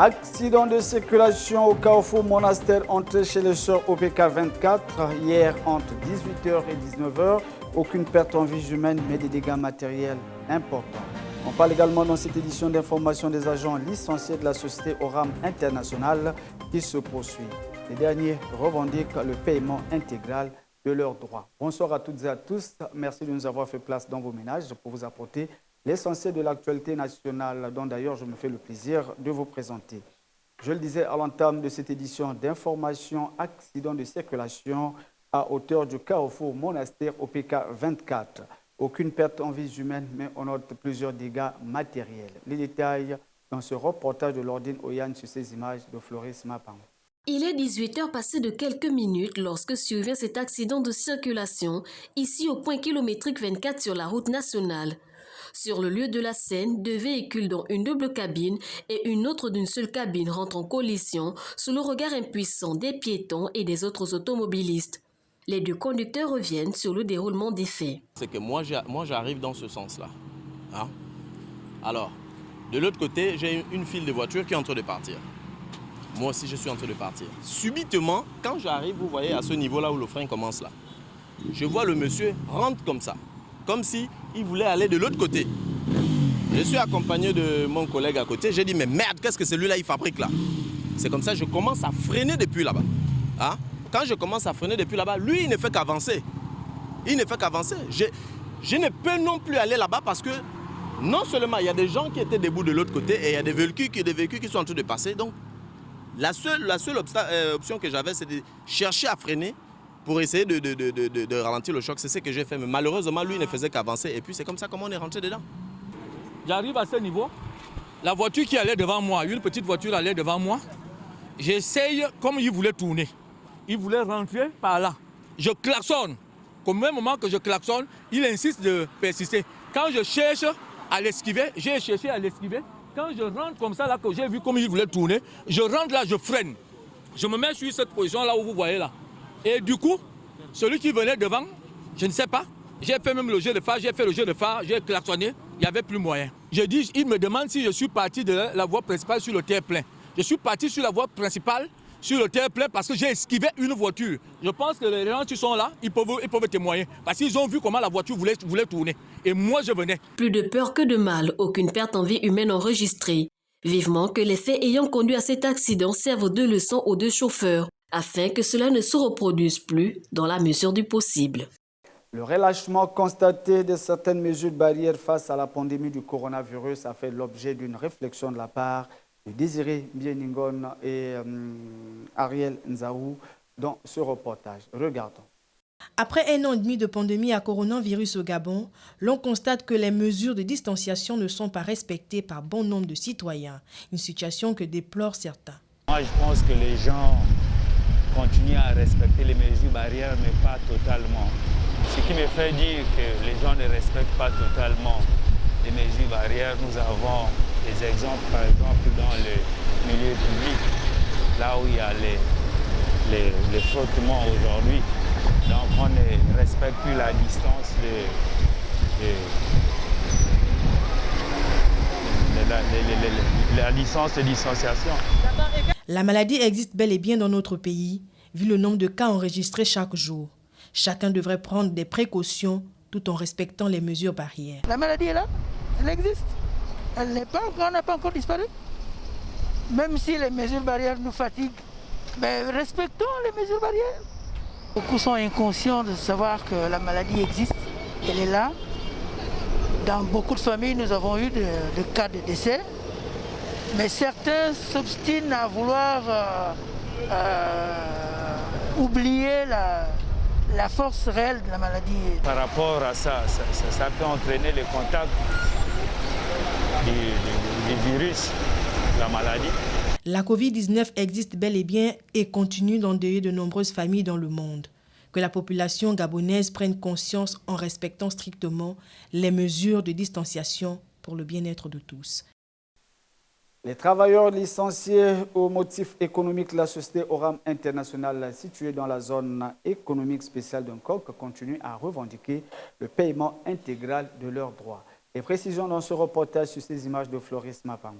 Accident de circulation au carrefour Monastère entrée chez les sœurs OPK 24 hier entre 18h et 19h. Aucune perte en vie humaine mais des dégâts matériels importants. On parle également dans cette édition d'information des agents licenciés de la société Oram International qui se poursuit. Les derniers revendiquent le paiement intégral de leurs droits. Bonsoir à toutes et à tous. Merci de nous avoir fait place dans vos ménages pour vous apporter l'essentiel de l'actualité nationale, dont d'ailleurs je me fais le plaisir de vous présenter. Je le disais à l'entame de cette édition d'information, accident de circulation à hauteur du carrefour Monastère OPK 24. Aucune perte en vie humaine, mais on note plusieurs dégâts matériels. Les détails dans ce reportage de Lordine Oyan sur ces images de Floris Mapan. Il est 18h passé de quelques minutes lorsque survient cet accident de circulation ici au point kilométrique 24 sur la route nationale. Sur le lieu de la scène, deux véhicules dont une double cabine et une autre d'une seule cabine rentrent en collision sous le regard impuissant des piétons et des autres automobilistes. Les deux conducteurs reviennent sur le déroulement des faits. C'est que moi j'arrive dans ce sens-là. Hein? Alors, de l'autre côté, j'ai une file de voitures qui est en train de partir. Moi aussi, je suis en train de partir. Subitement, quand j'arrive, vous voyez, à ce niveau-là où le frein commence là, je vois le monsieur rentre comme ça, comme s'il voulait aller de l'autre côté. Je suis accompagné de mon collègue à côté. J'ai dit, mais merde, qu'est-ce que celui-là, il fabrique là? C'est comme ça, je commence à freiner depuis là-bas. Hein? Quand je commence à freiner depuis là-bas, lui, il ne fait qu'avancer. Il ne fait qu'avancer. Je ne peux non plus aller là-bas parce que non seulement il y a des gens qui étaient debout de l'autre côté et il y a des véhicules qui sont en train de passer. Donc, la seule option que j'avais, c'est de chercher à freiner pour essayer de ralentir le choc. C'est ce que j'ai fait. Mais malheureusement, lui, il ne faisait qu'avancer. Et puis, c'est comme ça comment on est rentré dedans. J'arrive à ce niveau. La voiture qui allait devant moi, une petite voiture allait devant moi. J'essaye comme il voulait tourner. Il voulait rentrer par là. Je klaxonne. Au même moment que je klaxonne, il insiste de persister. Quand je cherche à l'esquiver, j'ai cherché à l'esquiver. Quand je rentre comme ça, là, que j'ai vu comme il voulait tourner, je rentre là, je freine. Je me mets sur cette position là où vous voyez là. Et du coup, celui qui venait devant, je ne sais pas, j'ai fait même le jeu de phare, j'ai fait le jeu de phare, j'ai klaxonné, il n'y avait plus moyen. Je dis, il me demande si je suis parti de la voie principale sur le terre-plein. Je suis parti sur la voie principale, sur le terre-plein, parce que j'ai esquivé une voiture. Je pense que les gens qui sont là, ils peuvent témoigner. Parce qu'ils ont vu comment la voiture voulait tourner. Et moi, je venais. Plus de peur que de mal, aucune perte en vie humaine enregistrée. Vivement que les faits ayant conduit à cet accident servent de leçon aux deux chauffeurs, afin que cela ne se reproduise plus dans la mesure du possible. Le relâchement constaté de certaines mesures barrières face à la pandémie du coronavirus a fait l'objet d'une réflexion de la part de Désiré Bieningon et Ariel Nzaou dans ce reportage. Regardons. Après un an et demi de pandémie à coronavirus au Gabon, l'on constate que les mesures de distanciation ne sont pas respectées par bon nombre de citoyens, une situation que déplorent certains. Moi, je pense que les gens continuent à respecter les mesures barrières, mais pas totalement. Ce qui me fait dire que les gens ne respectent pas totalement les mesures barrières, nous avons des exemples, par exemple, dans le milieu public, là où il y a les frottements aujourd'hui. Donc on ne respecte plus la distance, la licence de distanciation. La maladie existe bel et bien dans notre pays, vu le nombre de cas enregistrés chaque jour. Chacun devrait prendre des précautions tout en respectant les mesures barrières. La maladie est là, elle existe. Elle n'a pas encore disparu. Même si les mesures barrières nous fatiguent, mais respectons les mesures barrières. Beaucoup sont inconscients de savoir que la maladie existe, qu'elle est là. Dans beaucoup de familles, nous avons eu des cas de décès. Mais certains s'obstinent à vouloir oublier la force réelle de la maladie. Par rapport à ça peut entraîner le contact du virus, la maladie. La Covid-19 existe bel et bien et continue d'endeuiller de nombreuses familles dans le monde. Que la population gabonaise prenne conscience en respectant strictement les mesures de distanciation pour le bien-être de tous. Les travailleurs licenciés au motif économique de la société Oram International située dans la zone économique spéciale d'Uncock continuent à revendiquer le paiement intégral de leurs droits. Les précisions dans ce reportage sur ces images de Floris Mapan.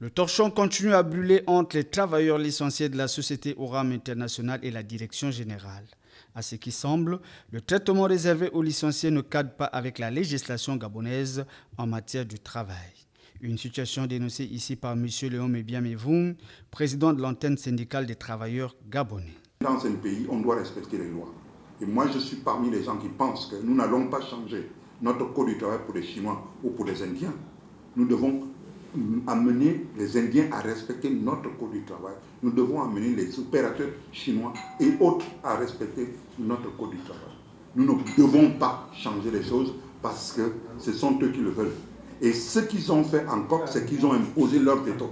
Le torchon continue à brûler entre les travailleurs licenciés de la société Oram International et la direction générale. À ce qui semble, le traitement réservé aux licenciés ne cadre pas avec la législation gabonaise en matière du travail. Une situation dénoncée ici par M. Léon Mébiam-Evoum, président de l'antenne syndicale des travailleurs gabonais. Dans un pays, on doit respecter les lois. Et moi, je suis parmi les gens qui pensent que nous n'allons pas changer notre code du travail pour les Chinois ou pour les Indiens. Nous devons amener les Indiens à respecter notre code du travail. Nous devons amener les opérateurs chinois et autres à respecter notre code du travail. Nous ne devons pas changer les choses parce que ce sont eux qui le veulent. Et ce qu'ils ont fait encore, c'est qu'ils ont imposé leur veto.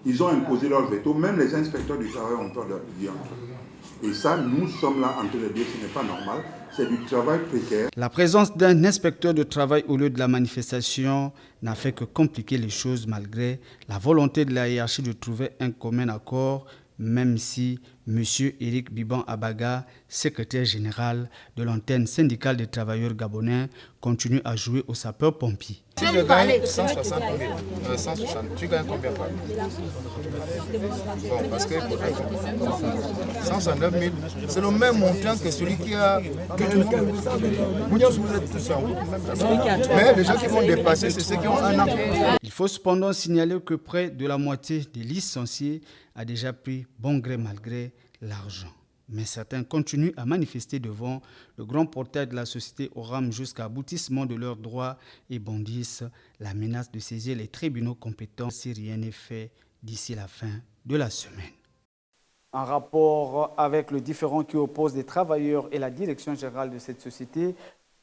Ils ont imposé leur veto, même les inspecteurs du travail ont peur de dire entre eux. Et ça, nous sommes là en train de dire que ce n'est pas normal, c'est du travail précaire. La présence d'un inspecteur de travail au lieu de la manifestation n'a fait que compliquer les choses malgré la volonté de la hiérarchie de trouver un commun accord, même si M. Éric Biban Abaga, secrétaire général de l'antenne syndicale des travailleurs gabonais, continue à jouer aux sapeurs-pompiers. Si je gagne 160 000, 160, tu gagnes combien par mois? Bon, parce que 169 000, c'est le même montant que celui qui a... Vous êtes tous en route. Mais les gens qui vont dépasser, c'est ceux qui ont un an. Il faut cependant signaler que près de la moitié des licenciés a déjà pris bon gré mal gré l'argent. Mais certains continuent à manifester devant le grand portail de la société Oram jusqu'à aboutissement de leurs droits et bondissent la menace de saisir les tribunaux compétents si rien n'est fait d'ici la fin de la semaine. En rapport avec le différend qui oppose les travailleurs et la direction générale de cette société,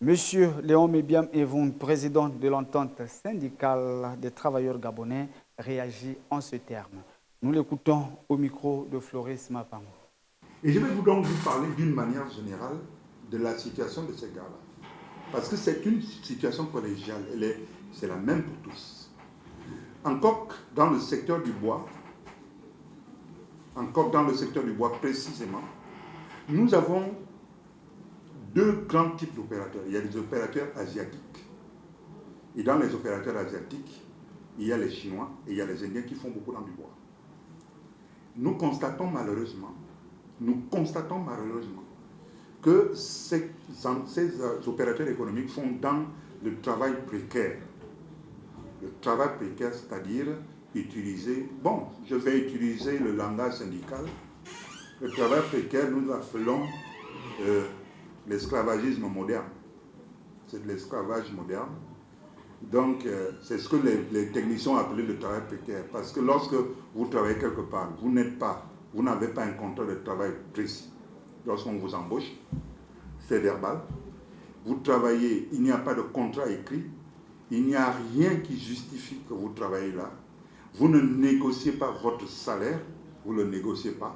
M. Léon Mébiam-Evoum, président de l'entente syndicale des travailleurs gabonais, réagit en ce terme. Nous l'écoutons au micro de Floris Mapam. Et je vais donc vous parler d'une manière générale de la situation de ces gars-là. Parce que c'est une situation collégiale, c'est la même pour tous. Encore dans le secteur du bois, précisément, nous avons deux grands types d'opérateurs. Il y a les opérateurs asiatiques. Et dans les opérateurs asiatiques, il y a les Chinois et il y a les Indiens qui font beaucoup dans du bois. Nous constatons malheureusement que ces opérateurs économiques font dans le travail précaire. Le travail précaire, c'est-à-dire utiliser, je vais utiliser le langage syndical. Le travail précaire, nous l'appelons l'esclavagisme moderne. C'est de l'esclavage moderne. Donc, c'est ce que les techniciens appellent le travail précaire. Parce que lorsque vous travaillez quelque part, vous n'avez pas un contrat de travail précis. Lorsqu'on vous embauche, c'est verbal. Vous travaillez, il n'y a pas de contrat écrit. Il n'y a rien qui justifie que vous travaillez là. Vous ne négociez pas votre salaire, vous ne le négociez pas.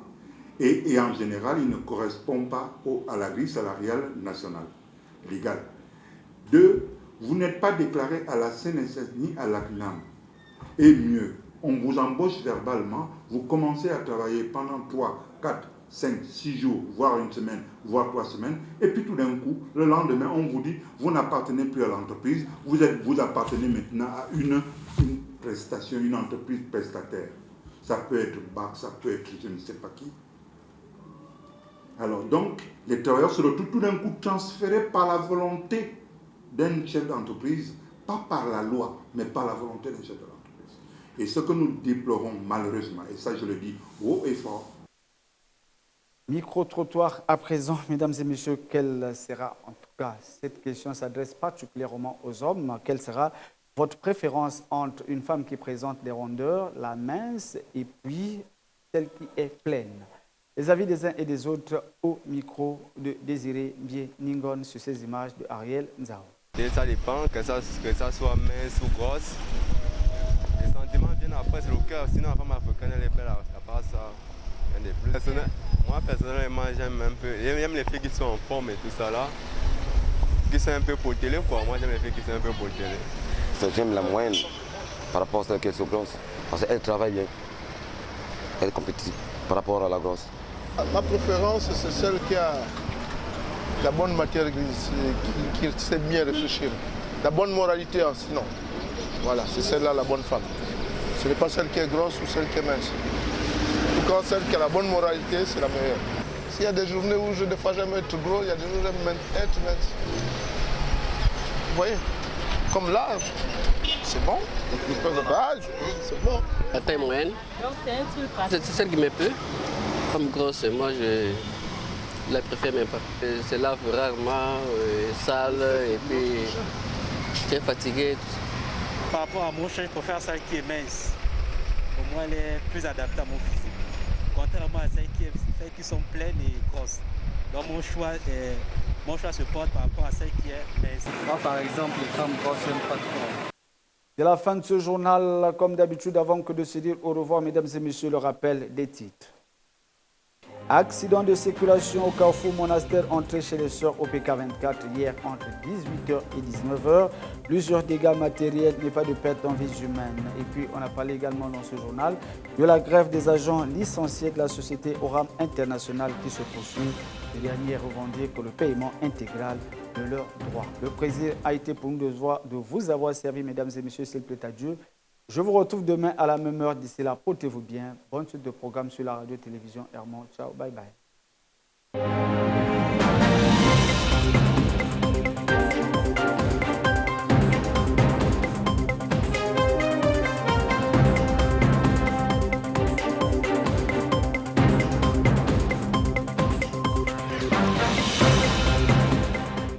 Et en général, il ne correspond pas à la grille salariale nationale, légale. 2, vous n'êtes pas déclaré à la CNSS ni à l'ACNAM. Et mieux, on vous embauche verbalement, vous commencez à travailler pendant 3, 4, 5, 6 jours, voire une semaine, voire 3 semaines, et puis tout d'un coup, le lendemain, on vous dit, vous n'appartenez plus à l'entreprise, vous appartenez maintenant à une prestation, une entreprise prestataire. Ça peut être BAC, ça peut être je ne sais pas qui. Alors donc, les travailleurs se retrouvent tout d'un coup transférés par la volonté d'un chef d'entreprise, pas par la loi, mais par la volonté d'un chef d'entreprise. Et ce que nous déplorons malheureusement, et ça je le dis haut et fort. Micro-trottoir à présent, mesdames et messieurs, quelle sera, en tout cas, cette question s'adresse particulièrement aux hommes, quelle sera votre préférence entre une femme qui présente des rondeurs, la mince, et puis celle qui est pleine? Les avis des uns et des autres au micro de Désiré Bien Ningon sur ces images de Ariel Nzao. Ça dépend, que ça soit mince ou grosse. Les sentiments viennent après, c'est le cœur. Sinon, la femme africaine, elle est belle, à part ça, rien de plus. Moi, personnellement, j'aime un peu. J'aime les filles qui sont en forme et tout ça là. Qui sont un peu pour télé, quoi. Moi, j'aime les filles qui sont un peu pour télé. J'aime la moyenne par rapport à celle qui est sur grosse. Parce qu'elle travaille bien. Elle est compétitive par rapport à la grosse. Ma préférence, c'est celle qui a la bonne matière grise, qui sait bien réfléchir. La bonne moralité, sinon. Voilà, c'est celle-là la bonne femme. Ce n'est pas celle qui est grosse ou celle qui est mince. En tout cas, celle qui a la bonne moralité, c'est la meilleure. S'il y a des journées où des fois j'aime être gros, il y a des jours où j'aime être mince. Vous voyez? Comme là, c'est bon. C'est bon. La taille moyenne, c'est celle qui me plaît. Comme grosse, moi je la préfère même pas. C'est lave rarement, sale et puis très fatigué. Par rapport à mon choix, je préfère celle qui est mince. Pour moi, elle est plus adaptée à mon physique. Contrairement à celles qui sont pleines et grosses. Donc mon choix se porte par rapport à celle qui est mince. Moi, par exemple, les femmes grosses, je n'aime pas trop. C'est la fin de ce journal. Comme d'habitude, avant que de se dire au revoir, mesdames et messieurs, le rappel des titres. Accident de circulation au carrefour Monastère, entrée chez les sœurs OPK 24 hier entre 18h et 19h. Plusieurs dégâts matériels, mais pas de perte en vies humaines. Et puis, on a parlé également dans ce journal de la grève des agents licenciés de la société Oram International qui se poursuit. Les derniers revendiquent le paiement intégral de leurs droits. Le plaisir a été pour nous de vous avoir servi, mesdames et messieurs, s'il plaît à Dieu. Je vous retrouve demain à la même heure. D'ici là, portez-vous bien. Bonne suite de programme sur la radio-télévision Hermon. Ciao, bye bye.